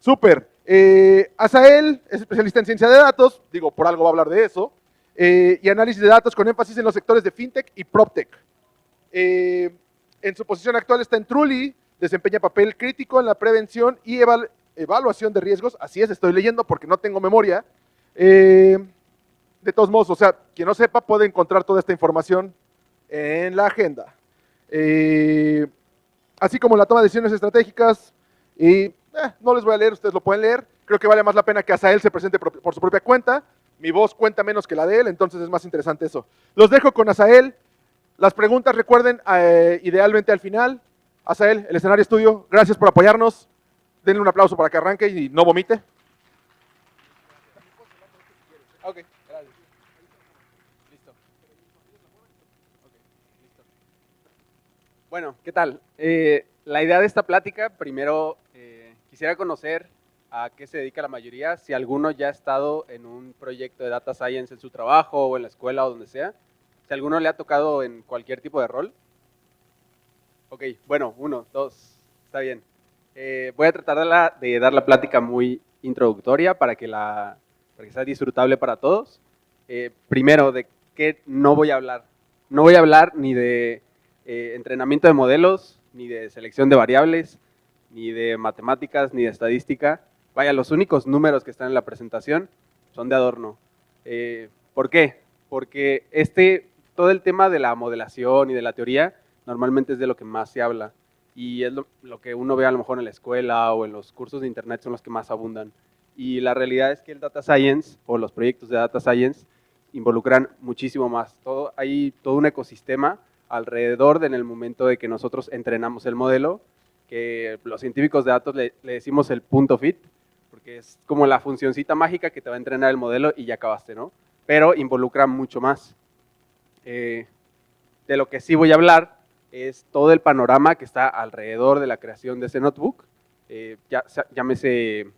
Súper. Asael es especialista en ciencia de datos, digo, por algo va a hablar de eso, y análisis de datos con énfasis en los sectores de FinTech y PropTech. En su posición actual está en Truly, desempeña papel crítico en la prevención y evaluación de riesgos. Así es, estoy leyendo porque no tengo memoria. De todos modos, o sea, quien no sepa puede encontrar toda esta información en la agenda. Así como la toma de decisiones estratégicas y no les voy a leer, ustedes lo pueden leer. Creo que vale más la pena que Asael se presente por su propia cuenta. Mi voz cuenta menos que la de él, entonces es más interesante eso. Los dejo con Asael. Las preguntas, recuerden, idealmente al final. Asael, el escenario es tuyo. Gracias por apoyarnos. Denle un aplauso para que arranque y no vomite. Ok, gracias. Listo. Okay, listo. Bueno, ¿qué tal? La idea de esta plática, primero quisiera conocer a qué se dedica la mayoría, si alguno ya ha estado en un proyecto de Data Science en su trabajo o en la escuela o donde sea, si alguno le ha tocado en cualquier tipo de rol. Ok, bueno, 1, 2, está bien. Voy a tratar de dar la plática muy introductoria para que sea disfrutable para todos. Primero, ¿de qué no voy a hablar? No voy a hablar ni de entrenamiento de modelos, ni de selección de variables, ni de matemáticas, ni de estadística. Vaya, los únicos números que están en la presentación son de adorno. ¿Por qué? Porque todo el tema de la modelación y de la teoría normalmente es de lo que más se habla y es lo que uno ve a lo mejor en la escuela o en los cursos de internet son los que más abundan. Y la realidad es que el Data Science o los proyectos de Data Science involucran muchísimo más. Hay todo un ecosistema alrededor en el momento de que nosotros entrenamos el modelo, que los científicos de datos le decimos el punto fit, porque es como la funcioncita mágica que te va a entrenar el modelo y ya acabaste, ¿no? Pero involucra mucho más. De lo que sí voy a hablar es todo el panorama que está alrededor de la creación de ese notebook, llámese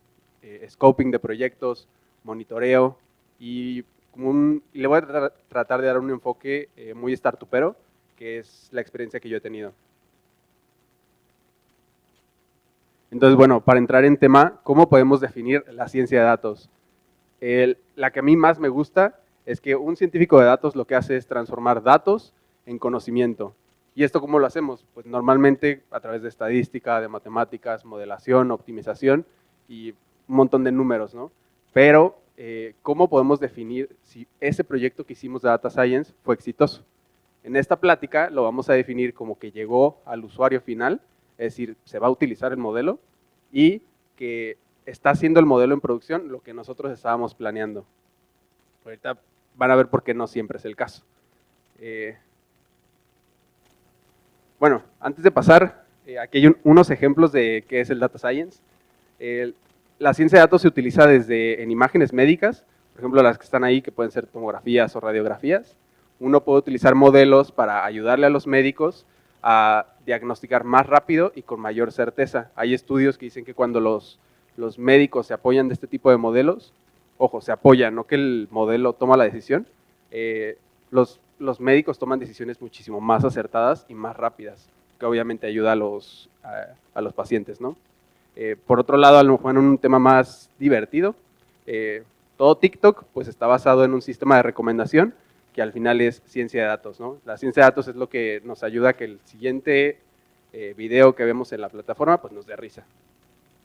scoping de proyectos, monitoreo, y le voy a tratar de dar un enfoque muy startupero, que es la experiencia que yo he tenido. Entonces, bueno, para entrar en tema, ¿cómo podemos definir la ciencia de datos? La que a mí más me gusta es que un científico de datos lo que hace es transformar datos en conocimiento. ¿Y esto cómo lo hacemos? Pues normalmente a través de estadística, de matemáticas, modelación, optimización y un montón de números, ¿no? Pero, ¿cómo podemos definir si ese proyecto que hicimos de Data Science fue exitoso? En esta plática lo vamos a definir como que llegó al usuario final, es decir, se va a utilizar el modelo y que está haciendo el modelo en producción lo que nosotros estábamos planeando. Ahorita van a ver por qué no siempre es el caso. Bueno, antes de pasar, aquí hay unos ejemplos de qué es el Data Science. La ciencia de datos se utiliza desde en imágenes médicas, por ejemplo, las que están ahí, que pueden ser tomografías o radiografías. Uno puede utilizar modelos para ayudarle a los médicos a diagnosticar más rápido y con mayor certeza. Hay estudios que dicen que cuando los médicos se apoyan de este tipo de modelos, ojo, se apoyan, no que el modelo toma la decisión, los médicos toman decisiones muchísimo más acertadas y más rápidas, que obviamente ayuda a los pacientes, ¿no? Por otro lado, a lo mejor en un tema más divertido, todo TikTok pues está basado en un sistema de recomendación que al final es ciencia de datos, ¿no? La ciencia de datos es lo que nos ayuda a que el siguiente video que vemos en la plataforma pues nos dé risa.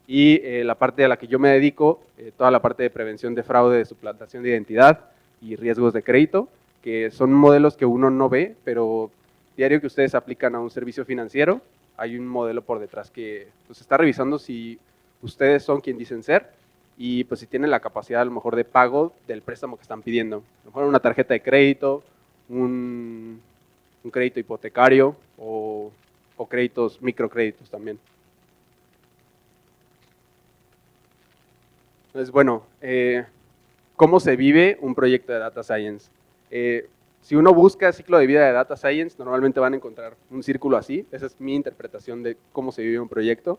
Y la parte a la que yo me dedico, toda la parte de prevención de fraude, de suplantación de identidad y riesgos de crédito, que son modelos que uno no ve, pero diario que ustedes aplican a un servicio financiero, hay un modelo por detrás que pues, está revisando si ustedes son quien dicen ser y pues si tienen la capacidad a lo mejor de pago del préstamo que están pidiendo. A lo mejor una tarjeta de crédito, un crédito hipotecario o créditos, microcréditos también. Entonces, bueno, ¿cómo se vive un proyecto de Data Science? Si uno busca ciclo de vida de Data Science, normalmente van a encontrar un círculo así. Esa es mi interpretación de cómo se vive un proyecto.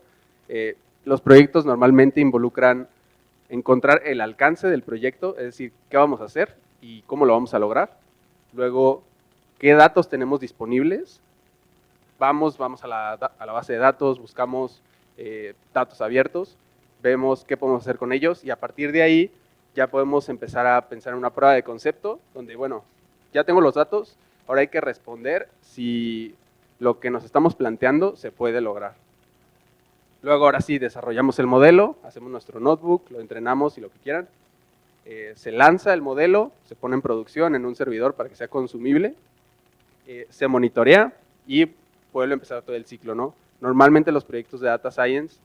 Los proyectos normalmente involucran encontrar el alcance del proyecto, es decir, qué vamos a hacer y cómo lo vamos a lograr. Luego, qué datos tenemos disponibles. Vamos a la base de datos, buscamos datos abiertos. vemos qué podemos hacer con ellos y a partir de ahí ya podemos empezar a pensar en una prueba de concepto donde, bueno, ya tengo los datos, ahora hay que responder si lo que nos estamos planteando se puede lograr. Luego, ahora sí, desarrollamos el modelo, hacemos nuestro notebook, lo entrenamos y lo que quieran. Se lanza el modelo, se pone en producción en un servidor para que sea consumible, se monitorea y puede empezar todo el ciclo, ¿no? Normalmente los proyectos de Data Science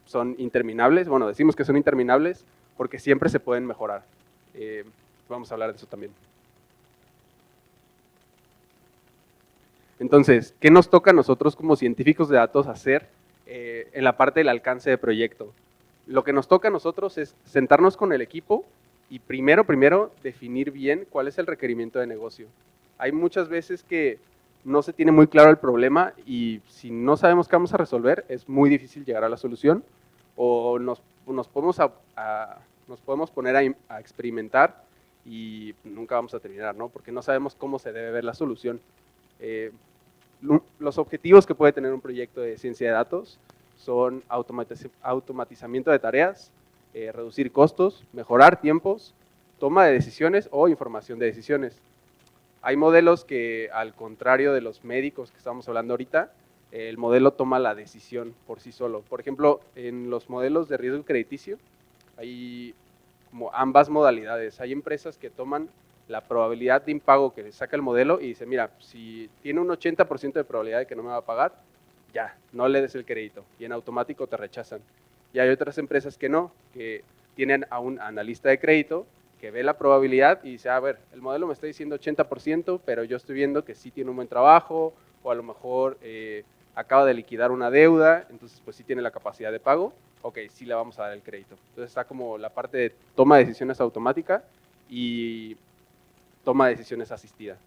son interminables, bueno, decimos que son interminables porque siempre se pueden mejorar. Vamos a hablar de eso también. Entonces, ¿qué nos toca a nosotros como científicos de datos hacer en la parte del alcance de proyecto? Lo que nos toca a nosotros es sentarnos con el equipo y primero definir bien cuál es el requerimiento de negocio. Hay muchas veces que no se tiene muy claro el problema y si no sabemos qué vamos a resolver, es muy difícil llegar a la solución o nos podemos poner a experimentar y nunca vamos a terminar, ¿no? Porque no sabemos cómo se debe ver la solución. Los objetivos que puede tener un proyecto de ciencia de datos son automatizamiento de tareas, reducir costos, mejorar tiempos, toma de decisiones o información de decisiones. Hay modelos que, al contrario de los médicos que estamos hablando ahorita, el modelo toma la decisión por sí solo. Por ejemplo, en los modelos de riesgo crediticio hay como ambas modalidades. Hay empresas que toman la probabilidad de impago que le saca el modelo y dice, mira, si tiene un 80% de probabilidad de que no me va a pagar, ya, no le des el crédito y en automático te rechazan. Y hay otras empresas que no, que tienen a un analista de crédito que ve la probabilidad y dice, a ver, el modelo me está diciendo 80%, pero yo estoy viendo que sí tiene un buen trabajo o a lo mejor acaba de liquidar una deuda, entonces pues sí tiene la capacidad de pago, ok, sí le vamos a dar el crédito. Entonces está como la parte de toma de decisiones automática y toma de decisiones asistida.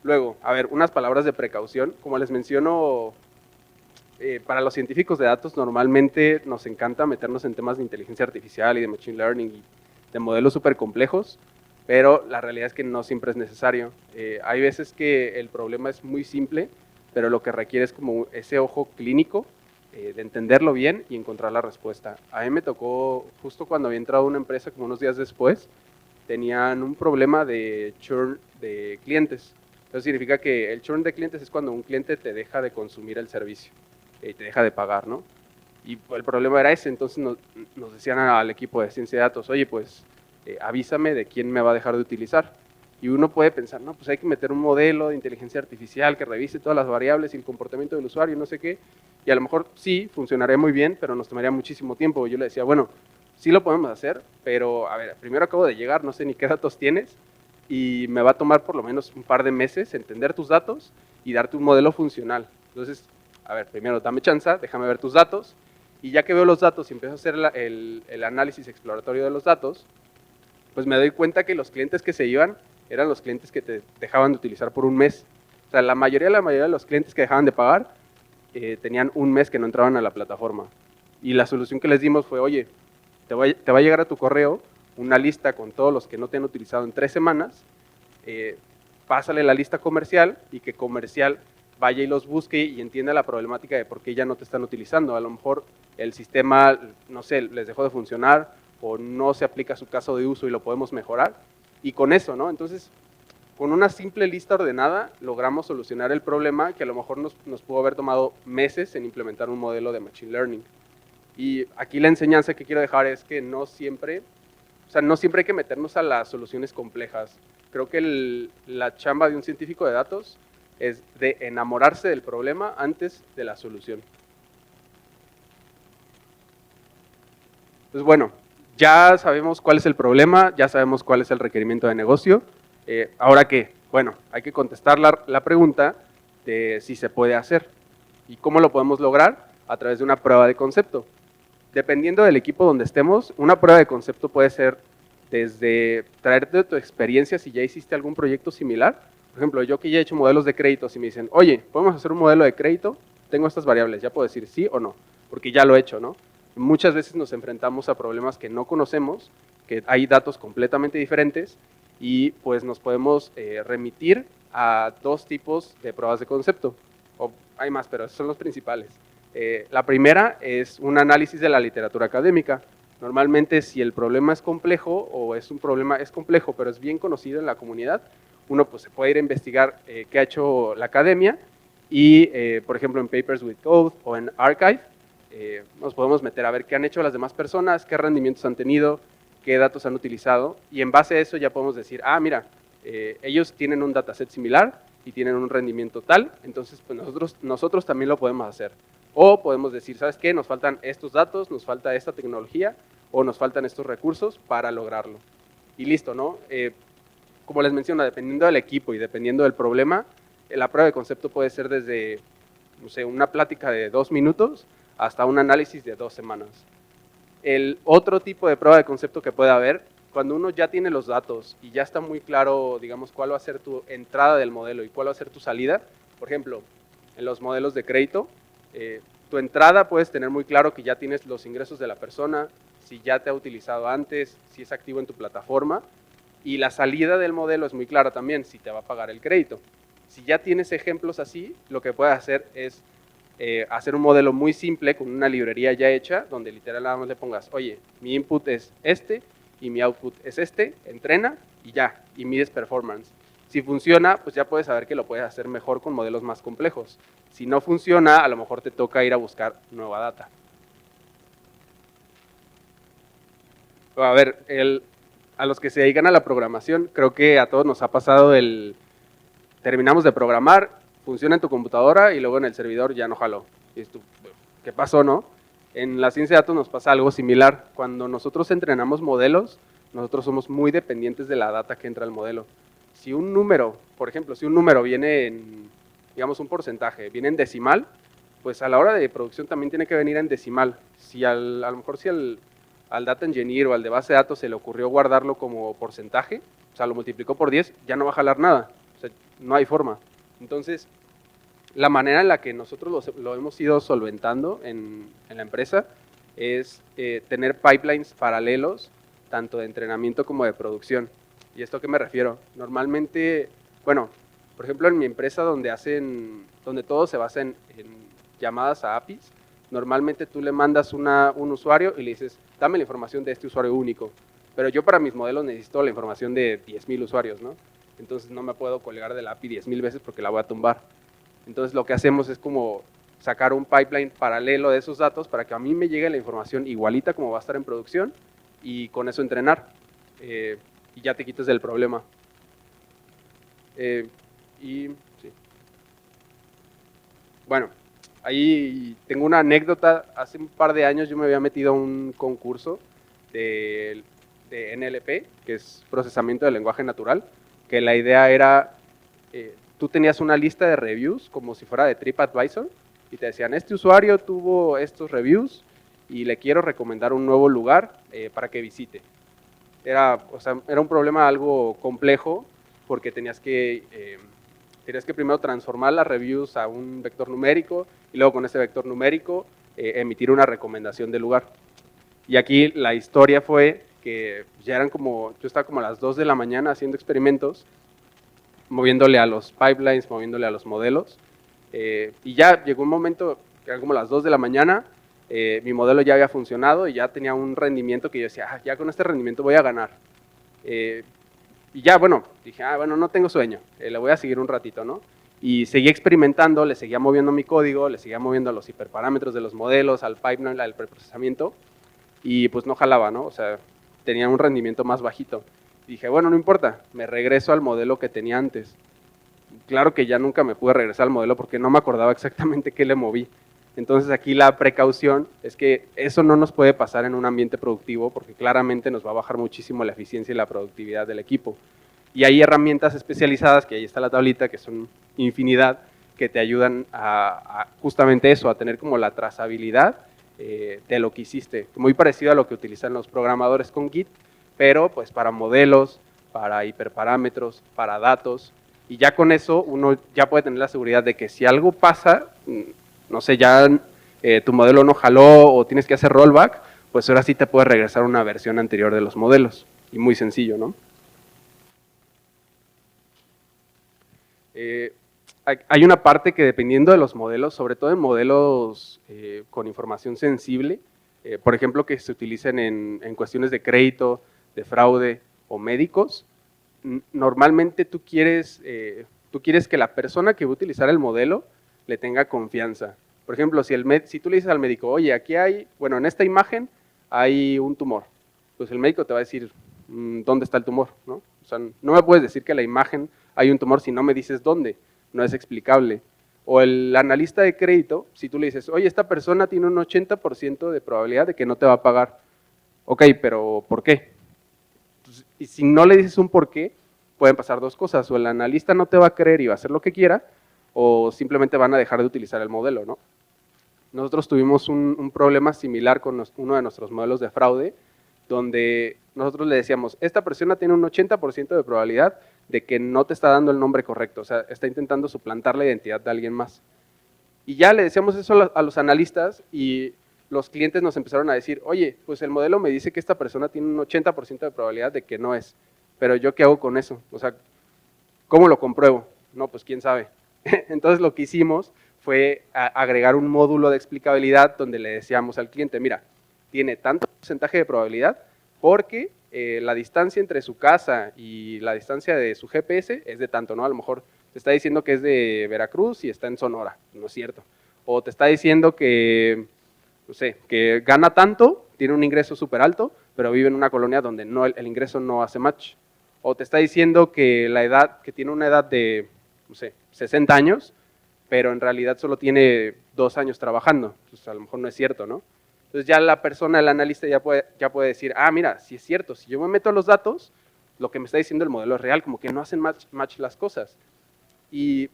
Luego, a ver, unas palabras de precaución. Como les menciono, para los científicos de datos normalmente nos encanta meternos en temas de inteligencia artificial y de machine learning y de modelos súper complejos, pero la realidad es que no siempre es necesario. Hay veces que el problema es muy simple, pero lo que requiere es como ese ojo clínico de entenderlo bien y encontrar la respuesta. A mí me tocó, justo cuando había entrado a una empresa, como unos días después, tenían un problema de churn de clientes. Eso significa que el churn de clientes es cuando un cliente te deja de consumir el servicio y te deja de pagar, ¿no? Y el problema era ese, entonces nos decían al equipo de ciencia de datos, oye, pues avísame de quién me va a dejar de utilizar. Y uno puede pensar, no, pues hay que meter un modelo de inteligencia artificial que revise todas las variables y el comportamiento del usuario, no sé qué, y a lo mejor sí, funcionaría muy bien, pero nos tomaría muchísimo tiempo. Yo le decía, bueno, sí lo podemos hacer, pero a ver, primero acabo de llegar, no sé ni qué datos tienes, y me va a tomar por lo menos un par de meses entender tus datos y darte un modelo funcional. Entonces, a ver, primero dame chance, déjame ver tus datos, y ya que veo los datos y empiezo a hacer el análisis exploratorio de los datos, pues me doy cuenta que los clientes que se iban eran los clientes que te dejaban de utilizar por un mes. O sea, la mayoría de los clientes que dejaban de pagar tenían un mes que no entraban a la plataforma. Y la solución que les dimos fue, oye, te va a llegar a tu correo una lista con todos los que no te han utilizado en 3 semanas, pásale la lista comercial y que comercial vaya y los busque y entienda la problemática de por qué ya no te están utilizando. A lo mejor el sistema, no sé, les dejó de funcionar o no se aplica a su caso de uso y lo podemos mejorar. Y con eso, ¿no? Entonces, con una simple lista ordenada logramos solucionar el problema que a lo mejor nos pudo haber tomado meses en implementar un modelo de Machine Learning. Y aquí la enseñanza que quiero dejar es que no siempre hay que meternos a las soluciones complejas. Creo que la chamba de un científico de datos es de enamorarse del problema antes de la solución. Pues bueno, ya sabemos cuál es el problema, ya sabemos cuál es el requerimiento de negocio. ¿Ahora qué? Bueno, hay que contestar la pregunta de si se puede hacer. ¿Y cómo lo podemos lograr? A través de una prueba de concepto. Dependiendo del equipo donde estemos, una prueba de concepto puede ser desde traerte tu experiencia si ya hiciste algún proyecto similar. Por ejemplo, yo que ya he hecho modelos de crédito, si me dicen, oye, ¿podemos hacer un modelo de crédito? Tengo estas variables, ya puedo decir sí o no, porque ya lo he hecho, ¿no? Muchas veces nos enfrentamos a problemas que no conocemos, que hay datos completamente diferentes y pues nos podemos remitir a 2 tipos de pruebas de concepto. hay más, pero esos son los principales. La primera es un análisis de la literatura académica. Normalmente, si el problema es complejo o es un problema, es complejo, pero es bien conocido en la comunidad, uno pues se puede ir a investigar qué ha hecho la academia y, por ejemplo, en Papers with Code o en Archive, nos podemos meter a ver qué han hecho las demás personas, qué rendimientos han tenido, qué datos han utilizado, y en base a eso ya podemos decir, ah, mira, ellos tienen un dataset similar y tienen un rendimiento tal, entonces pues nosotros también lo podemos hacer. O podemos decir, ¿sabes qué? Nos faltan estos datos, nos falta esta tecnología o nos faltan estos recursos para lograrlo. Y listo, ¿no? Como les menciono, dependiendo del equipo y dependiendo del problema, la prueba de concepto puede ser desde, no sé, una plática de 2 minutos hasta un análisis de 2 semanas. El otro tipo de prueba de concepto que puede haber, cuando uno ya tiene los datos y ya está muy claro, digamos, cuál va a ser tu entrada del modelo y cuál va a ser tu salida, por ejemplo, en los modelos de crédito, tu entrada puedes tener muy claro que ya tienes los ingresos de la persona, si ya te ha utilizado antes, si es activo en tu plataforma, y la salida del modelo es muy clara también, si te va a pagar el crédito. Si ya tienes ejemplos así, lo que puedes hacer es hacer un modelo muy simple con una librería ya hecha, donde literal nada más le pongas, oye, mi input es este y mi output es este, entrena y ya, y mides performance. Si funciona, pues ya puedes saber que lo puedes hacer mejor con modelos más complejos. Si no funciona, a lo mejor te toca ir a buscar nueva data. A ver, a los que se dedican a la programación, creo que a todos nos ha pasado terminamos de programar, funciona en tu computadora y luego en el servidor ya no jaló. Y tú, ¿qué pasó, no? En la ciencia de datos nos pasa algo similar. Cuando nosotros entrenamos modelos, nosotros somos muy dependientes de la data que entra al modelo. Si un número, por ejemplo, si un número viene en, digamos, un porcentaje, viene en decimal, pues a la hora de producción también tiene que venir en decimal. Si a lo mejor si al data engineer o al de base de datos se le ocurrió guardarlo como porcentaje, o sea, lo multiplicó por 10, ya no va a jalar nada. O sea, no hay forma. Entonces, la manera en la que nosotros lo hemos ido solventando en la empresa es tener pipelines paralelos, tanto de entrenamiento como de producción. ¿Y esto a qué me refiero? Normalmente, bueno, por ejemplo, en mi empresa donde todo se basa en llamadas a APIs, normalmente tú le mandas un usuario y le dices, dame la información de este usuario único. Pero yo para mis modelos necesito la información de 10,000 usuarios, ¿no? Entonces no me puedo colgar de la API 10,000 veces porque la voy a tumbar. Entonces lo que hacemos es como sacar un pipeline paralelo de esos datos para que a mí me llegue la información igualita como va a estar en producción y con eso entrenar. Y ya te quitas del problema. Sí. Bueno, ahí tengo una anécdota. Hace un par de años yo me había metido a un concurso de NLP, que es procesamiento de lenguaje natural, que la idea era, tú tenías una lista de reviews como si fuera de TripAdvisor y te decían, este usuario tuvo estos reviews y le quiero recomendar un nuevo lugar para que visite. Era un problema algo complejo porque tenías que primero transformar las reviews a un vector numérico y luego con ese vector numérico emitir una recomendación del lugar. Y aquí la historia fue que ya yo estaba como a las 2 de la mañana haciendo experimentos, moviéndole a los pipelines, moviéndole a los modelos, y ya llegó un momento que eran como las 2 de la mañana, mi modelo ya había funcionado y ya tenía un rendimiento que yo decía, ya con este rendimiento voy a ganar. Y ya, bueno, dije, bueno, no tengo sueño, le voy a seguir un ratito, ¿no? Y seguí experimentando, le seguía moviendo mi código, le seguía moviendo a los hiperparámetros de los modelos, al pipeline, al preprocesamiento, y pues no jalaba, ¿no? O sea, tenía un rendimiento más bajito. Y dije, bueno, no importa, me regreso al modelo que tenía antes. Claro que ya nunca me pude regresar al modelo porque no me acordaba exactamente qué le moví. Entonces aquí la precaución es que eso no nos puede pasar en un ambiente productivo porque claramente nos va a bajar muchísimo la eficiencia y la productividad del equipo. Y hay herramientas especializadas, que ahí está la tablita, que son infinidad, que te ayudan a justamente eso, a tener como la trazabilidad de lo que hiciste. Muy parecido a lo que utilizan los programadores con Git, pero pues para modelos, para hiperparámetros, para datos. Y ya con eso uno ya puede tener la seguridad de que si algo pasa, no sé, ya tu modelo no jaló o tienes que hacer rollback, pues ahora sí te puedes regresar a una versión anterior de los modelos. Y muy sencillo, ¿no? hay una parte que dependiendo de los modelos, sobre todo en modelos con información sensible, por ejemplo, que se utilicen en cuestiones de crédito, de fraude o médicos, normalmente tú quieres que la persona que va a utilizar el modelo le tenga confianza. Por ejemplo, si tú le dices al médico, oye, aquí hay, bueno, en esta imagen hay un tumor, pues el médico te va a decir, ¿dónde está el tumor? ¿No? O sea, no me puedes decir que en la imagen hay un tumor si no me dices dónde, no es explicable. O el analista de crédito, si tú le dices, oye, esta persona tiene un 80% de probabilidad de que no te va a pagar. Ok, pero ¿por qué? Pues, y si no le dices un por qué, pueden pasar dos cosas, o el analista no te va a creer y va a hacer lo que quiera, o simplemente van a dejar de utilizar el modelo, ¿no? Nosotros tuvimos un problema similar con uno de nuestros modelos de fraude, donde nosotros le decíamos, esta persona tiene un 80% de probabilidad de que no te está dando el nombre correcto, o sea, está intentando suplantar la identidad de alguien más. Y ya le decíamos eso a los analistas y los clientes nos empezaron a decir, oye, pues el modelo me dice que esta persona tiene un 80% de probabilidad de que no es, pero ¿yo qué hago con eso? O sea, ¿cómo lo compruebo? No, pues quién sabe. Entonces lo que hicimos fue agregar un módulo de explicabilidad donde le decíamos al cliente, mira, tiene tanto porcentaje de probabilidad porque la distancia entre su casa y la distancia de su GPS es de tanto, ¿no? A lo mejor te está diciendo que es de Veracruz y está en Sonora, no es cierto. O te está diciendo que, no sé, que gana tanto, tiene un ingreso súper alto, pero vive en una colonia donde no, el ingreso no hace match. O te está diciendo que la edad, que tiene una edad de, no sé, 60 años, pero en realidad solo tiene 2 años trabajando. Pues a lo mejor no es cierto, ¿no? Entonces ya la persona, el analista ya puede decir, ah, mira, si es cierto, si yo me meto a los datos, lo que me está diciendo el modelo es real, como que no hacen match las cosas. Y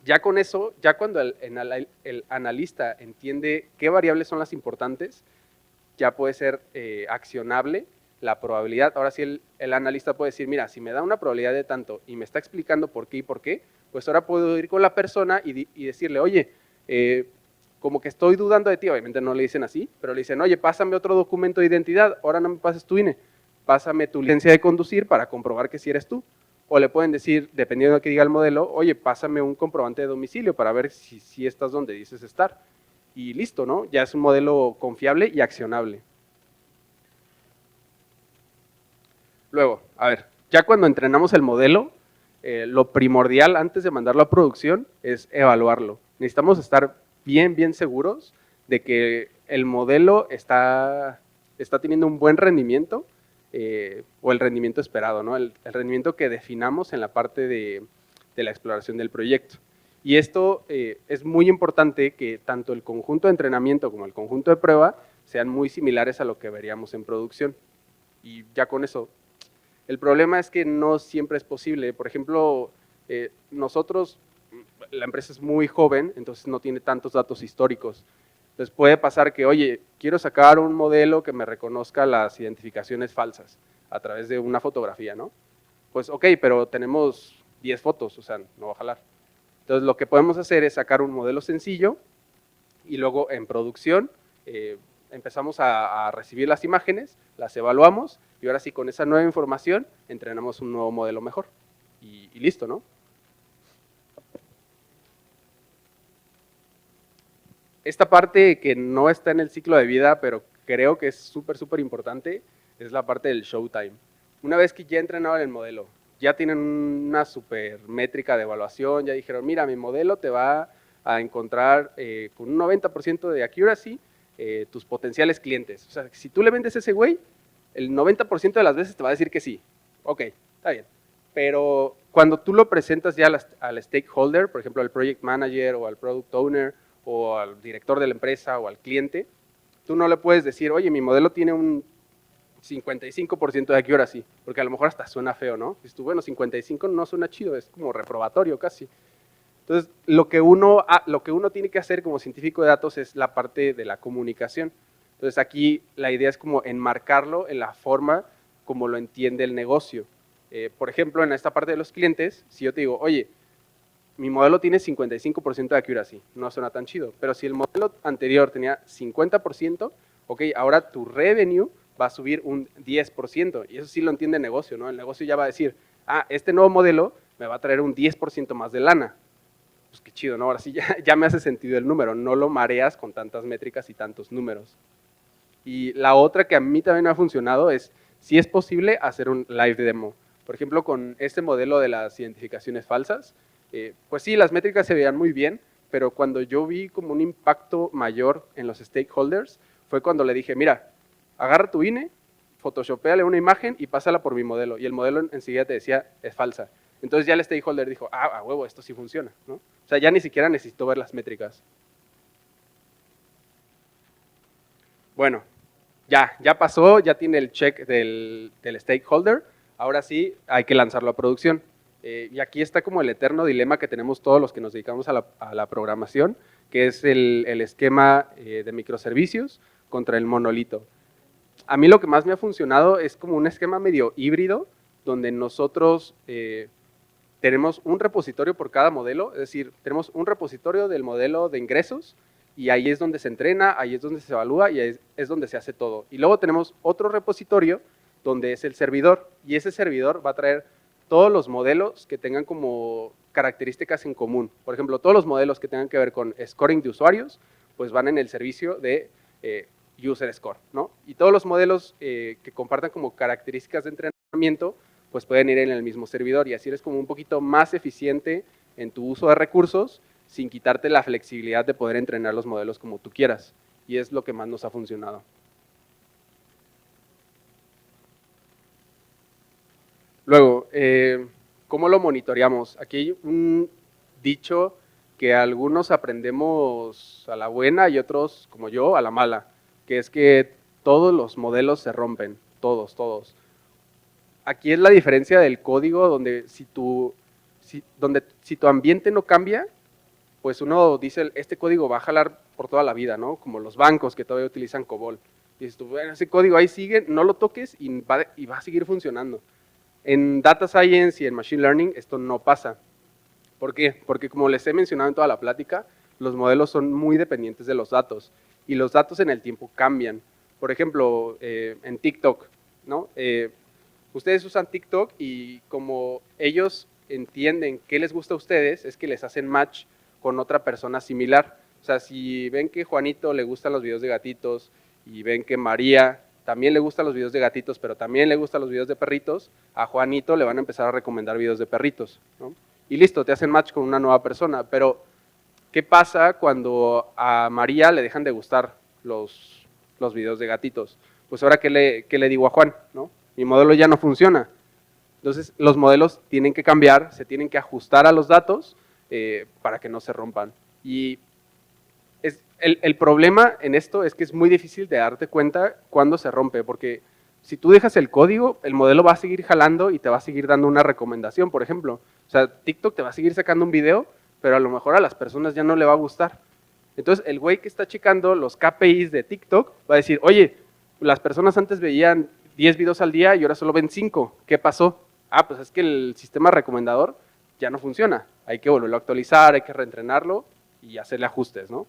ya con eso, ya cuando el analista entiende qué variables son las importantes, ya puede ser accionable la probabilidad. Ahora sí el analista puede decir, mira, si me da una probabilidad de tanto y me está explicando por qué y por qué, pues ahora puedo ir con la persona y decirle, oye, como que estoy dudando de ti, obviamente no le dicen así, pero le dicen, oye, pásame otro documento de identidad, ahora no me pases tu INE, pásame tu licencia de conducir para comprobar que sí eres tú. O le pueden decir, dependiendo de lo que diga el modelo, oye, pásame un comprobante de domicilio para ver si estás donde dices estar. Y listo, ¿no? Ya es un modelo confiable y accionable. Luego, a ver, ya cuando entrenamos el modelo, lo primordial antes de mandarlo a producción es evaluarlo. Necesitamos estar bien seguros de que el modelo está teniendo un buen rendimiento o el rendimiento esperado, ¿no? El rendimiento que definamos en la parte de la exploración del proyecto. Y esto es muy importante que tanto el conjunto de entrenamiento como el conjunto de prueba sean muy similares a lo que veríamos en producción. Y ya con eso. El problema es que no siempre es posible. Por ejemplo, nosotros, la empresa es muy joven, entonces no tiene tantos datos históricos. Entonces puede pasar que, oye, quiero sacar un modelo que me reconozca las identificaciones falsas a través de una fotografía, ¿no? Pues ok, pero tenemos 10 fotos, o sea, no va a jalar. Entonces lo que podemos hacer es sacar un modelo sencillo y luego en producción empezamos a recibir las imágenes, las evaluamos y ahora sí con esa nueva información entrenamos un nuevo modelo mejor y listo, ¿no? Esta parte que no está en el ciclo de vida, pero creo que es súper importante, es la parte del showtime. Una vez que ya entrenaron el modelo, ya tienen una super métrica de evaluación, ya dijeron, mira, mi modelo te va a encontrar con un 90% de accuracy tus potenciales clientes. O sea, si tú le vendes a ese güey, el 90% de las veces te va a decir que sí. Ok, está bien. Pero cuando tú lo presentas ya al stakeholder, por ejemplo, al project manager o al product owner o al director de la empresa o al cliente, tú no le puedes decir, oye, mi modelo tiene un 55% de accuracy, porque a lo mejor hasta suena feo, ¿no? Dices tú, bueno, 55 no suena chido, es como reprobatorio casi. Entonces, lo que uno tiene que hacer como científico de datos es la parte de la comunicación. Entonces, aquí la idea es como enmarcarlo en la forma como lo entiende el negocio. Por ejemplo, en esta parte de los clientes, si yo te digo, oye, mi modelo tiene 55% de accuracy, no suena tan chido, pero si el modelo anterior tenía 50%, ok, ahora tu revenue va a subir un 10%, y eso sí lo entiende el negocio, ¿no? El negocio ya va a decir, ah, este nuevo modelo me va a traer un 10% más de lana. pues qué chido, ¿no? Ahora sí ya me hace sentido el número, no lo mareas con tantas métricas y tantos números. Y la otra que a mí también me ha funcionado es, si es posible, hacer un live demo. Por ejemplo, con este modelo de las identificaciones falsas, pues sí, las métricas se veían muy bien, pero cuando yo vi como un impacto mayor en los stakeholders, fue cuando le dije, mira, agarra tu INE, photoshopéale una imagen y pásala por mi modelo. Y el modelo enseguida te decía, es falsa. Entonces ya el stakeholder dijo, a huevo, esto sí funciona, ¿no? O sea, ya ni siquiera necesito ver las métricas. Bueno, ya pasó, ya tiene el check del stakeholder, ahora sí hay que lanzarlo a producción. Y aquí está como el eterno dilema que tenemos todos los que nos dedicamos a la programación, que es el esquema de microservicios contra el monolito. A mí lo que más me ha funcionado es como un esquema medio híbrido, donde nosotros tenemos un repositorio por cada modelo, es decir, tenemos un repositorio del modelo de ingresos, y ahí es donde se entrena, ahí es donde se evalúa y ahí es donde se hace todo. Y luego tenemos otro repositorio donde es el servidor, y ese servidor va a traer todos los modelos que tengan como características en común. Por ejemplo, todos los modelos que tengan que ver con scoring de usuarios, pues van en el servicio de user score, ¿no? Y todos los modelos que compartan como características de entrenamiento, pues pueden ir en el mismo servidor, y así eres como un poquito más eficiente en tu uso de recursos, sin quitarte la flexibilidad de poder entrenar los modelos como tú quieras. Y es lo que más nos ha funcionado. Luego, ¿cómo lo monitoreamos? Aquí hay un dicho que algunos aprendemos a la buena y otros, como yo, a la mala, que es que todos los modelos se rompen, todos. Aquí es la diferencia del código, donde si tu ambiente no cambia, pues uno dice, este código va a jalar por toda la vida, ¿no? Como los bancos que todavía utilizan COBOL. Y dices tú, bueno, ese código ahí sigue, no lo toques y va a seguir funcionando. En Data Science y en Machine Learning esto no pasa. ¿Por qué? Porque como les he mencionado en toda la plática, los modelos son muy dependientes de los datos, y los datos en el tiempo cambian. Por ejemplo, en TikTok, ¿no? Ustedes usan TikTok y como ellos entienden qué les gusta a ustedes, es que les hacen match con otra persona similar. O sea, si ven que Juanito le gustan los videos de gatitos y ven que María también le gustan los videos de gatitos, pero también le gustan los videos de perritos, a Juanito le van a empezar a recomendar videos de perritos, ¿no? Y listo, te hacen match con una nueva persona. Pero, ¿qué pasa cuando a María le dejan de gustar los videos de gatitos? Pues ahora, ¿qué le digo a Juan, ¿no? Mi modelo ya no funciona. Entonces, los modelos tienen que cambiar, se tienen que ajustar a los datos para que no se rompan. Y el problema en esto es que es muy difícil de darte cuenta cuándo se rompe, porque si tú dejas el código, el modelo va a seguir jalando y te va a seguir dando una recomendación, por ejemplo. O sea, TikTok te va a seguir sacando un video, pero a lo mejor a las personas ya no le va a gustar. Entonces, el güey que está checando los KPIs de TikTok va a decir, oye, las personas antes veían 10 videos al día y ahora solo ven 5. ¿Qué pasó? Ah, pues es que el sistema recomendador ya no funciona. Hay que volverlo a actualizar, hay que reentrenarlo y hacerle ajustes, ¿no?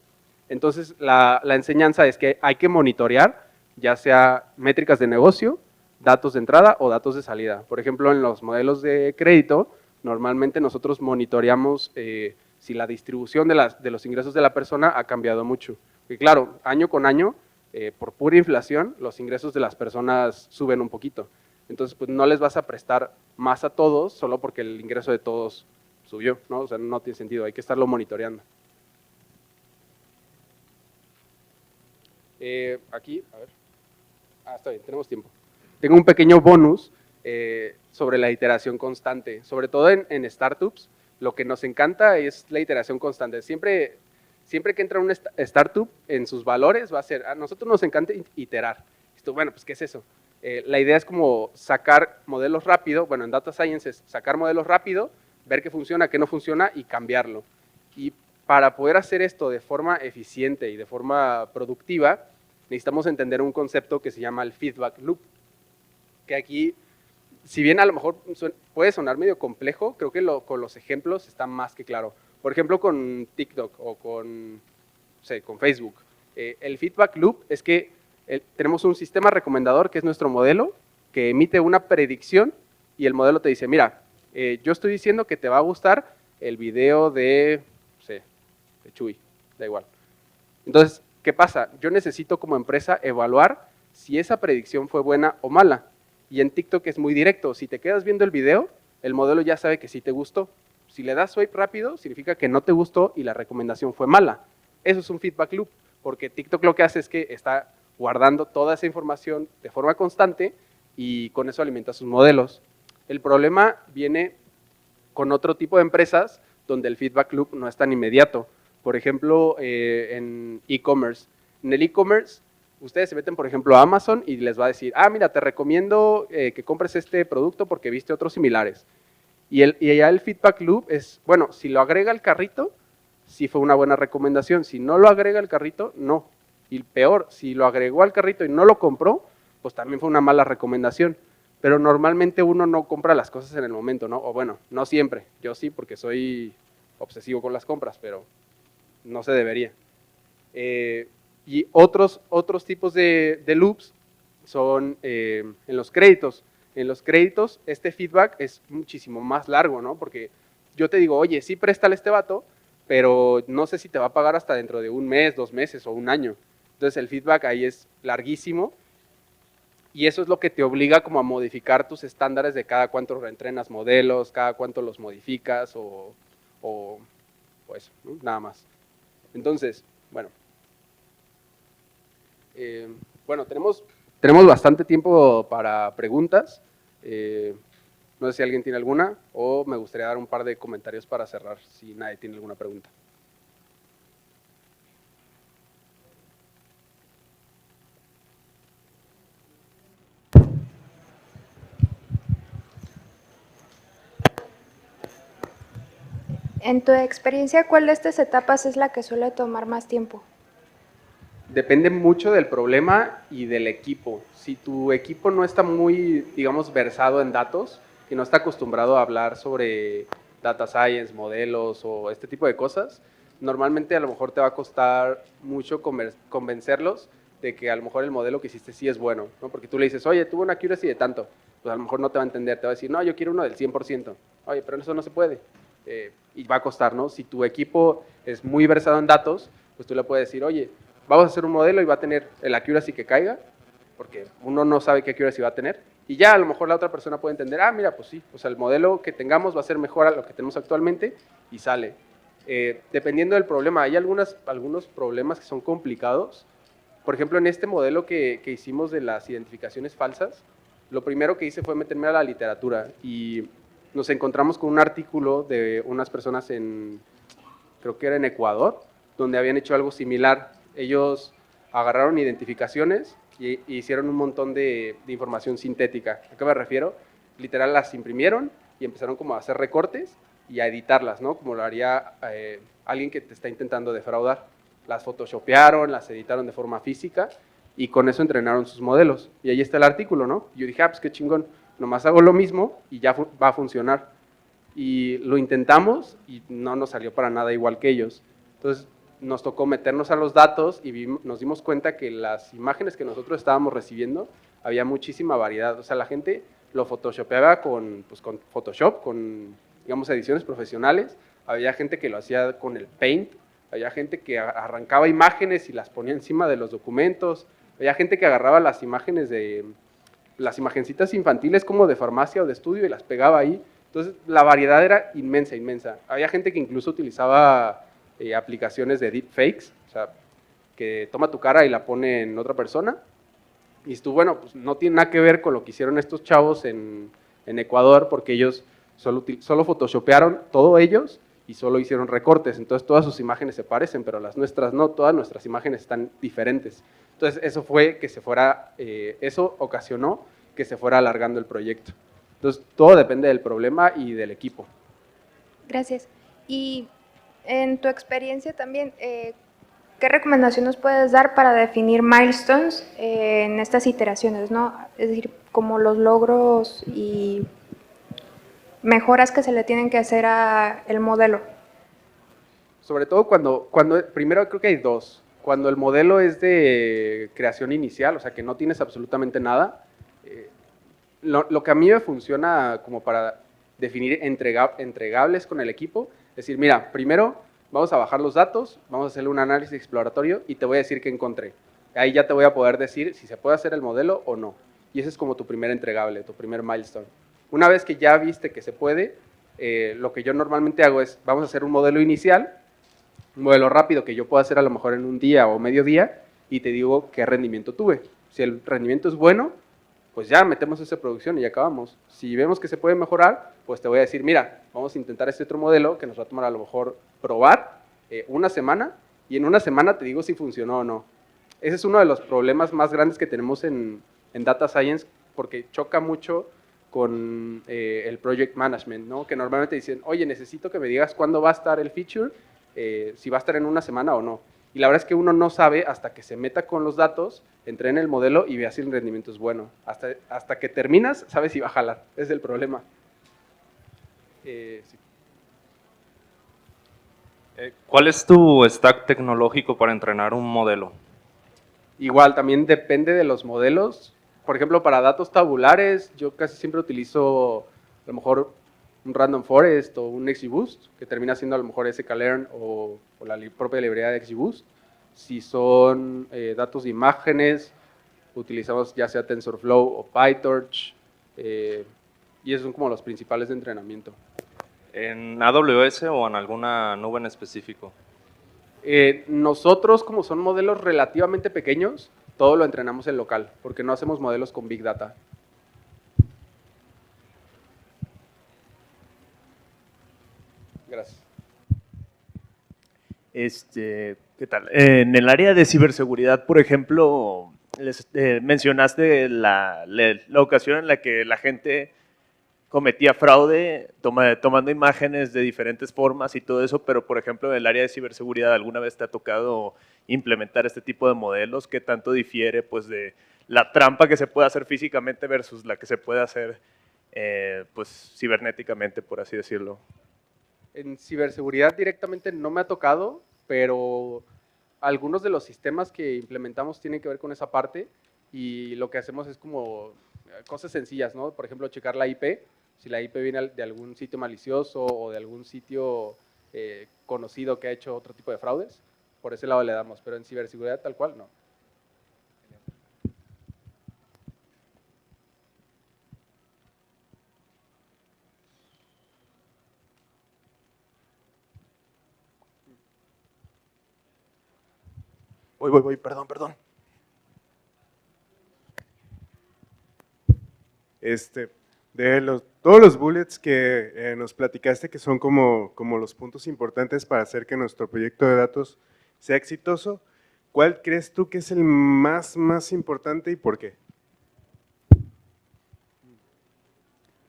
Entonces, la enseñanza es que hay que monitorear, ya sea métricas de negocio, datos de entrada o datos de salida. Por ejemplo, en los modelos de crédito, normalmente nosotros monitoreamos si la distribución de los ingresos de la persona ha cambiado mucho. Y claro, año con año, por pura inflación, los ingresos de las personas suben un poquito. Entonces, pues no les vas a prestar más a todos solo porque el ingreso de todos subió, ¿no? O sea, no tiene sentido, hay que estarlo monitoreando. Aquí, a ver. Está bien, tenemos tiempo. Tengo un pequeño bonus sobre la iteración constante. Sobre todo en startups, lo que nos encanta es la iteración constante. Siempre que entra una startup, en sus valores va a ser, a nosotros nos encanta iterar. Esto, bueno, pues, ¿qué es eso? La idea es como sacar modelos rápido, bueno, en Data Science es sacar modelos rápido, ver qué funciona, qué no funciona y cambiarlo. Y para poder hacer esto de forma eficiente y de forma productiva, necesitamos entender un concepto que se llama el feedback loop, que aquí, si bien a lo mejor puede sonar medio complejo, creo que con los ejemplos está más que claro. Por ejemplo, con TikTok o con Facebook. El feedback loop es que tenemos un sistema recomendador que es nuestro modelo, que emite una predicción y el modelo te dice, mira, yo estoy diciendo que te va a gustar el video de Chuy, da igual. Entonces, ¿qué pasa? Yo necesito como empresa evaluar si esa predicción fue buena o mala. Y en TikTok es muy directo. Si te quedas viendo el video, el modelo ya sabe que sí te gustó. Si le das swipe rápido, significa que no te gustó y la recomendación fue mala. Eso es un feedback loop, porque TikTok lo que hace es que está guardando toda esa información de forma constante y con eso alimenta sus modelos. El problema viene con otro tipo de empresas donde el feedback loop no es tan inmediato. Por ejemplo, en e-commerce. En el e-commerce, ustedes se meten, por ejemplo, a Amazon y les va a decir, ah, mira, te recomiendo que compres este producto porque viste otros similares. Y allá el feedback loop es, bueno, si lo agrega al carrito, sí fue una buena recomendación. Si no lo agrega al carrito, no. Y peor, si lo agregó al carrito y no lo compró, pues también fue una mala recomendación. Pero normalmente uno no compra las cosas en el momento, ¿no? O bueno, no siempre. Yo sí, porque soy obsesivo con las compras, pero no se debería. Y otros tipos de loops son en los créditos. En los créditos, este feedback es muchísimo más largo, ¿no? Porque yo te digo, oye, sí, préstale a este vato, pero no sé si te va a pagar hasta dentro de un mes, 2 meses o un año. Entonces el feedback ahí es larguísimo y eso es lo que te obliga como a modificar tus estándares de cada cuánto reentrenas modelos, cada cuánto los modificas o eso, ¿no? Nada más. Entonces, bueno. Bueno, tenemos bastante tiempo para preguntas. No sé si alguien tiene alguna o me gustaría dar un par de comentarios para cerrar si nadie tiene alguna pregunta. En tu experiencia, ¿cuál de estas etapas es la que suele tomar más tiempo? Depende mucho del problema y del equipo. Si tu equipo no está muy, digamos, versado en datos y no está acostumbrado a hablar sobre data science, modelos o este tipo de cosas, normalmente a lo mejor te va a costar mucho convencerlos de que a lo mejor el modelo que hiciste sí es bueno, ¿no? Porque tú le dices, oye, tuvo una accuracy de tanto, pues a lo mejor no te va a entender, te va a decir, no, yo quiero uno del 100%. Oye, pero eso no se puede. Y va a costar, ¿no? Si tu equipo es muy versado en datos, pues tú le puedes decir, oye, vamos a hacer un modelo y va a tener el accuracy que caiga, porque uno no sabe qué accuracy va a tener, y ya a lo mejor la otra persona puede entender, ah, mira, pues sí, o sea, el modelo que tengamos va a ser mejor a lo que tenemos actualmente, y sale. Dependiendo del problema, hay algunos problemas que son complicados. Por ejemplo, en este modelo que hicimos de las identificaciones falsas, lo primero que hice fue meterme a la literatura, y nos encontramos con un artículo de unas personas creo que era en Ecuador, donde habían hecho algo similar. Ellos agarraron identificaciones y hicieron un montón de información sintética. ¿A qué me refiero? Literal las imprimieron y empezaron como a hacer recortes y a editarlas, ¿no? Como lo haría alguien que te está intentando defraudar. Las photoshopearon, las editaron de forma física y con eso entrenaron sus modelos. Y ahí está el artículo, ¿no? Yo dije, ah, pues qué chingón, nomás hago lo mismo y ya va a funcionar. Y lo intentamos y no nos salió para nada igual que ellos. Entonces, nos tocó meternos a los datos y nos dimos cuenta que las imágenes que nosotros estábamos recibiendo había muchísima variedad. O sea, la gente lo photoshopeaba con Photoshop, con, digamos, ediciones profesionales. Había gente que lo hacía con el Paint. Había gente que arrancaba imágenes y las ponía encima de los documentos. Había gente que agarraba las imágenes las imagencitas infantiles como de farmacia o de estudio y las pegaba ahí. Entonces, la variedad era inmensa, inmensa. Había gente que incluso utilizaba aplicaciones de deepfakes, o sea, que toma tu cara y la pone en otra persona. Y tú, bueno, pues no tiene nada que ver con lo que hicieron estos chavos en Ecuador, porque ellos solo photoshopearon todo ellos y solo hicieron recortes. Entonces, todas sus imágenes se parecen, pero las nuestras no, todas nuestras imágenes están diferentes. Entonces, eso ocasionó que se fuera alargando el proyecto. Entonces, todo depende del problema y del equipo. Gracias. Y en tu experiencia también, ¿qué recomendaciones puedes dar para definir milestones en estas iteraciones, ¿no? Es decir, como los logros y mejoras que se le tienen que hacer al modelo. Sobre todo primero creo que hay dos. Cuando el modelo es de creación inicial, o sea que no tienes absolutamente nada, lo que a mí me funciona como para definir entregables con el equipo, es decir, mira, primero vamos a bajar los datos, vamos a hacerle un análisis exploratorio y te voy a decir qué encontré. Ahí ya te voy a poder decir si se puede hacer el modelo o no. Y ese es como tu primer entregable, tu primer milestone. Una vez que ya viste que se puede, lo que yo normalmente hago es, vamos a hacer un modelo inicial, un modelo rápido que yo puedo hacer a lo mejor en un día o medio día, y te digo qué rendimiento tuve. Si el rendimiento es bueno, pues ya metemos esa producción y ya acabamos. Si vemos que se puede mejorar, pues te voy a decir, mira, vamos a intentar este otro modelo que nos va a tomar a lo mejor probar una semana, y en una semana te digo si funcionó o no. Ese es uno de los problemas más grandes que tenemos en Data Science, porque choca mucho con el Project Management, ¿no? Que normalmente dicen, oye, necesito que me digas cuándo va a estar el feature, si va a estar en una semana o no. Y la verdad es que uno no sabe hasta que se meta con los datos, entrene el modelo y vea si el rendimiento es bueno. Hasta que terminas, sabes si va a jalar. Ese es el problema. Sí. ¿Cuál es tu stack tecnológico para entrenar un modelo? Igual, también depende de los modelos. Por ejemplo, para datos tabulares, yo casi siempre utilizo a lo mejor un Random Forest o un XGBoost, que termina siendo a lo mejor sklearn o la propia librería de XGBoost. Si son datos de imágenes, utilizamos ya sea TensorFlow o PyTorch, y esos son como los principales de entrenamiento. ¿En AWS o en alguna nube en específico? Nosotros, como son modelos relativamente pequeños, todo lo entrenamos en local, porque no hacemos modelos con Big Data. Gracias. ¿Qué tal? En el área de ciberseguridad, por ejemplo, mencionaste la ocasión en la que la gente cometía fraude tomando imágenes de diferentes formas y todo eso, pero por ejemplo, en el área de ciberseguridad, ¿alguna vez te ha tocado implementar este tipo de modelos? ¿Qué tanto difiere pues, de la trampa que se puede hacer físicamente versus la que se puede hacer pues, cibernéticamente, por así decirlo? En ciberseguridad directamente no me ha tocado, pero algunos de los sistemas que implementamos tienen que ver con esa parte, y lo que hacemos es como cosas sencillas, ¿no? Por ejemplo, checar la IP, si la IP viene de algún sitio malicioso o de algún sitio conocido que ha hecho otro tipo de fraudes, por ese lado le damos, pero en ciberseguridad tal cual no. Voy, perdón. Todos los bullets que nos platicaste, que son como los puntos importantes para hacer que nuestro proyecto de datos sea exitoso, ¿cuál crees tú que es el más importante y por qué?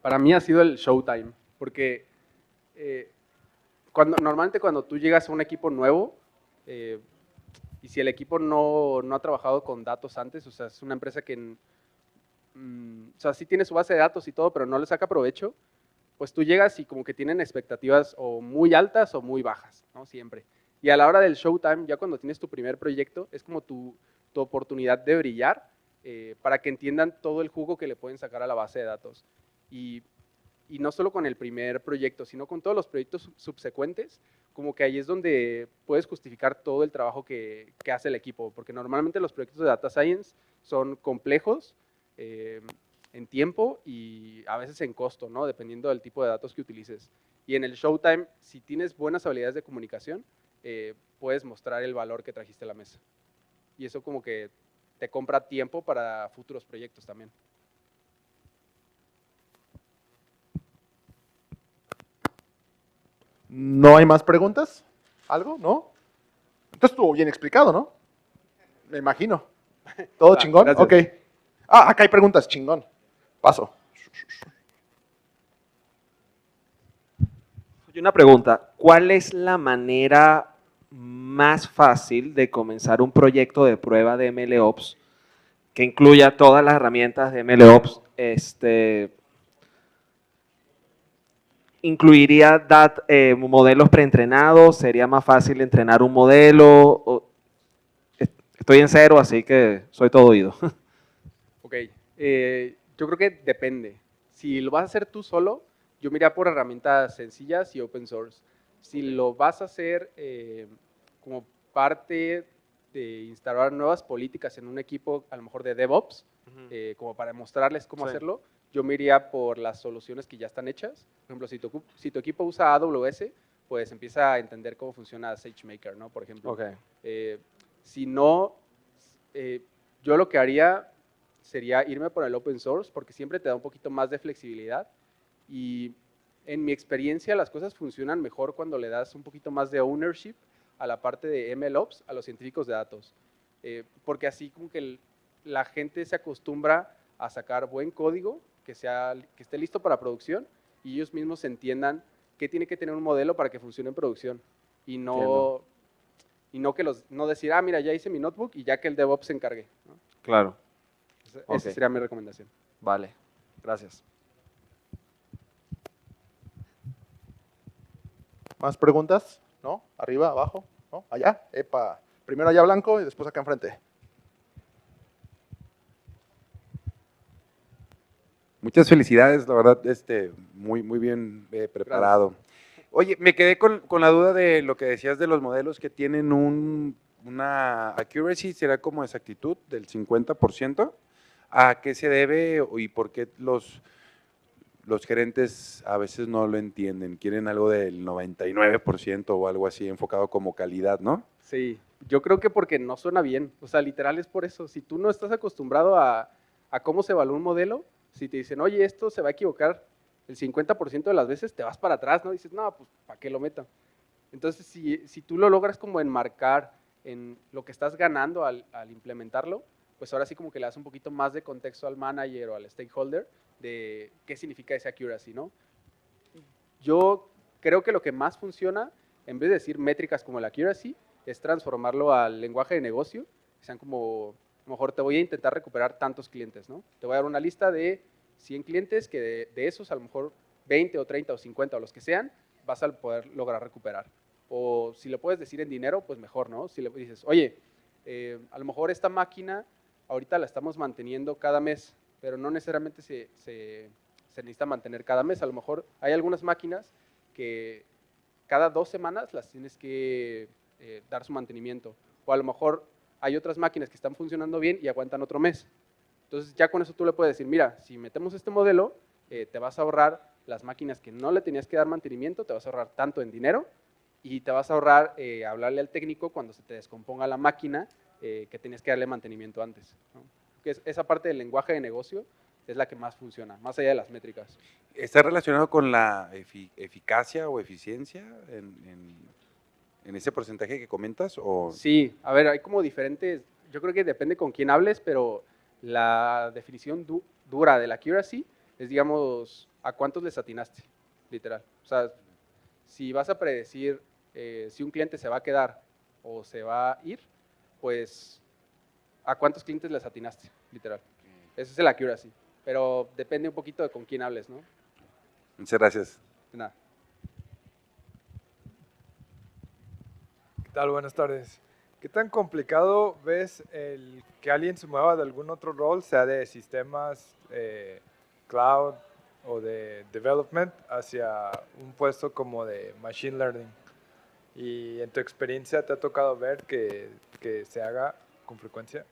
Para mí ha sido el showtime, porque normalmente cuando tú llegas a un equipo nuevo, y si el equipo no ha trabajado con datos antes, o sea, es una empresa que o sea, sí tiene su base de datos y todo, pero no le saca provecho, pues tú llegas y como que tienen expectativas o muy altas o muy bajas, ¿no? Siempre. Y a la hora del showtime, ya cuando tienes tu primer proyecto, es como tu oportunidad de brillar, para que entiendan todo el jugo que le pueden sacar a la base de datos. Y no solo con el primer proyecto, sino con todos los proyectos subsecuentes, como que ahí es donde puedes justificar todo el trabajo que hace el equipo, porque normalmente los proyectos de Data Science son complejos en tiempo y a veces en costo, ¿no? Dependiendo del tipo de datos que utilices. Y en el showtime, si tienes buenas habilidades de comunicación, puedes mostrar el valor que trajiste a la mesa. Y eso como que te compra tiempo para futuros proyectos también. ¿No hay más preguntas? ¿Algo? ¿No? Entonces estuvo bien explicado, ¿no? Me imagino. ¿Todo chingón? Gracias. Ok. Ah, acá hay preguntas, chingón. Paso. Y una pregunta, ¿cuál es la manera más fácil de comenzar un proyecto de prueba de MLOps que incluya todas las herramientas de MLOps? ¿Incluiría modelos preentrenados? ¿Sería más fácil entrenar un modelo? Estoy en cero, así que soy todo oído. Ok, yo creo que depende. Si lo vas a hacer tú solo, yo me iría por herramientas sencillas y open source. Si lo vas a hacer como parte de instalar nuevas políticas en un equipo, a lo mejor de DevOps, como para mostrarles cómo Sí. hacerlo, yo me iría por las soluciones que ya están hechas. Por ejemplo, si tu equipo usa AWS, pues empieza a entender cómo funciona SageMaker, ¿no? Por ejemplo. Ok. Si no, yo lo que haría sería irme por el open source, porque siempre te da un poquito más de flexibilidad. Y en mi experiencia, las cosas funcionan mejor cuando le das un poquito más de ownership a la parte de MLOps, a los científicos de datos. Porque así como que la gente se acostumbra a sacar buen código, que esté listo para producción, y ellos mismos entiendan qué tiene que tener un modelo para que funcione en producción. Y no, no decir, ah, mira, ya hice mi notebook y ya que el DevOps se encargue, ¿no? Claro. Esa Ok. sería mi recomendación. Vale. Gracias. ¿Más preguntas? ¿No? ¿Arriba, abajo? ¿No? ¿Allá? Epa. Primero allá blanco y después acá enfrente. Muchas felicidades, la verdad, muy bien preparado. Oye, me quedé con la duda de lo que decías de los modelos que tienen una accuracy, será como exactitud del 50%. ¿A qué se debe y por qué los gerentes a veces no lo entienden? Quieren algo del 99% o algo así enfocado como calidad, ¿no? Sí, yo creo que porque no suena bien. O sea, literal es por eso. Si tú no estás acostumbrado a cómo se evalúa un modelo, si te dicen, oye, esto se va a equivocar el 50% de las veces, te vas para atrás, ¿no? Dices, no, pues, ¿para qué lo meto? Entonces, si tú lo logras como enmarcar en lo que estás ganando al implementarlo, pues ahora sí como que le das un poquito más de contexto al manager o al stakeholder de qué significa esa accuracy, ¿no? Yo creo que lo que más funciona, en vez de decir métricas como la accuracy, es transformarlo al lenguaje de negocio, que sean como, a lo mejor te voy a intentar recuperar tantos clientes, ¿no? Te voy a dar una lista de 100 clientes que de esos a lo mejor 20 o 30 o 50 o los que sean, vas a poder lograr recuperar. O si lo puedes decir en dinero, pues mejor, ¿no? Si le dices, oye, a lo mejor esta máquina ahorita la estamos manteniendo cada mes, pero no necesariamente se necesita mantener cada mes. A lo mejor hay algunas máquinas que cada 2 semanas las tienes que dar su mantenimiento. O a lo mejor hay otras máquinas que están funcionando bien y aguantan otro mes. Entonces ya con eso tú le puedes decir, mira, si metemos este modelo, te vas a ahorrar las máquinas que no le tenías que dar mantenimiento, te vas a ahorrar tanto en dinero y te vas a ahorrar hablarle al técnico cuando se te descomponga la máquina que tenías que darle mantenimiento antes, ¿no? Que esa parte del lenguaje de negocio es la que más funciona, más allá de las métricas. ¿Está relacionado con la eficacia o eficiencia en ese porcentaje que comentas? O... Sí, a ver, hay como diferentes, yo creo que depende con quién hables, pero la definición dura de la accuracy es, digamos, a cuántos les atinaste, literal. O sea, si vas a predecir si un cliente se va a quedar o se va a ir, pues a cuántos clientes les atinaste, literal. Ese es el accuracy, pero depende un poquito de con quién hables, ¿no? Muchas gracias. De nada. ¿Qué tal? Buenas tardes. ¿Qué tan complicado ves el que alguien se mueva de algún otro rol, sea de sistemas, cloud o de development, hacia un puesto como de machine learning? ¿Y en tu experiencia te ha tocado ver que se haga con frecuencia?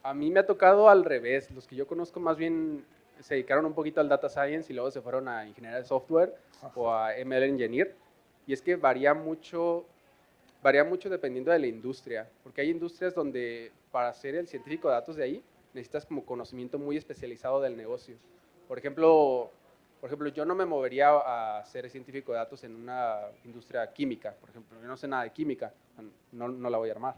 A mí me ha tocado al revés. Los que yo conozco más bien se dedicaron un poquito al data science y luego se fueron a ingeniería de software o a ML engineer. Y es que varía mucho dependiendo de la industria, porque hay industrias donde para ser el científico de datos de ahí necesitas como conocimiento muy especializado del negocio. Por ejemplo, yo no me movería a ser científico de datos en una industria química, por ejemplo. Yo no sé nada de química, no la voy a armar.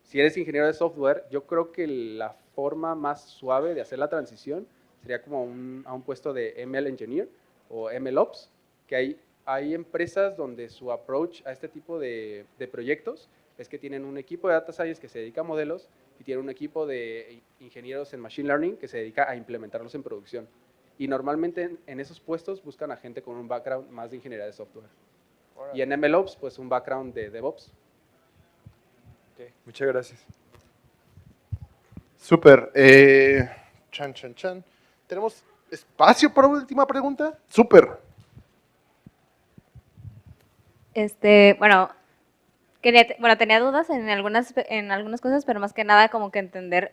Si eres ingeniero de software, yo creo que la forma más suave de hacer la transición sería como a un puesto de ML Engineer o MLOps, que hay empresas donde su approach a este tipo de proyectos es que tienen un equipo de data science que se dedica a modelos y tienen un equipo de ingenieros en machine learning que se dedica a implementarlos en producción. Y normalmente en esos puestos buscan a gente con un background más de ingeniería de software. Y en MLOps, pues un background de DevOps. Okay, muchas gracias. Súper. Chan. ¿Tenemos espacio para una última pregunta? Súper. Bueno, tenía dudas en algunas cosas, pero más que nada como que entender,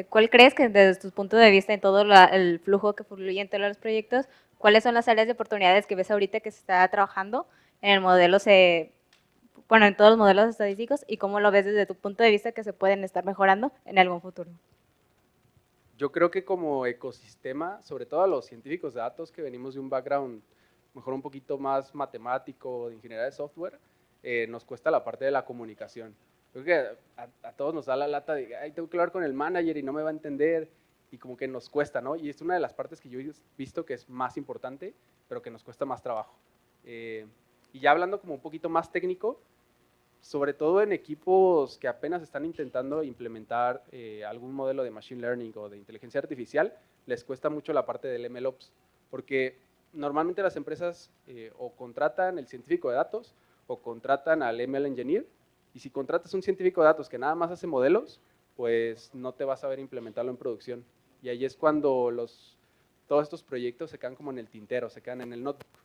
¿cuál crees que desde tu punto de vista en todo el flujo que fluye en todos los proyectos, cuáles son las áreas de oportunidades que ves ahorita que se está trabajando en el modelo, en todos los modelos estadísticos y cómo lo ves desde tu punto de vista que se pueden estar mejorando en algún futuro? Yo creo que como ecosistema, sobre todo a los científicos de datos que venimos de un background mejor un poquito más matemático, de ingeniería de software, nos cuesta la parte de la comunicación. Creo que a todos nos da la lata de, ay, tengo que hablar con el manager y no me va a entender, y como que nos cuesta, ¿no? Y es una de las partes que yo he visto que es más importante, pero que nos cuesta más trabajo. Y ya hablando como un poquito más técnico, sobre todo en equipos que apenas están intentando implementar algún modelo de machine learning o de inteligencia artificial, les cuesta mucho la parte del MLOps, porque normalmente las empresas o contratan el científico de datos o contratan al ML Engineer, y si contratas un científico de datos que nada más hace modelos, pues no te vas a ver implementarlo en producción. Y ahí es cuando todos estos proyectos se quedan como en el tintero, se quedan en el notebook.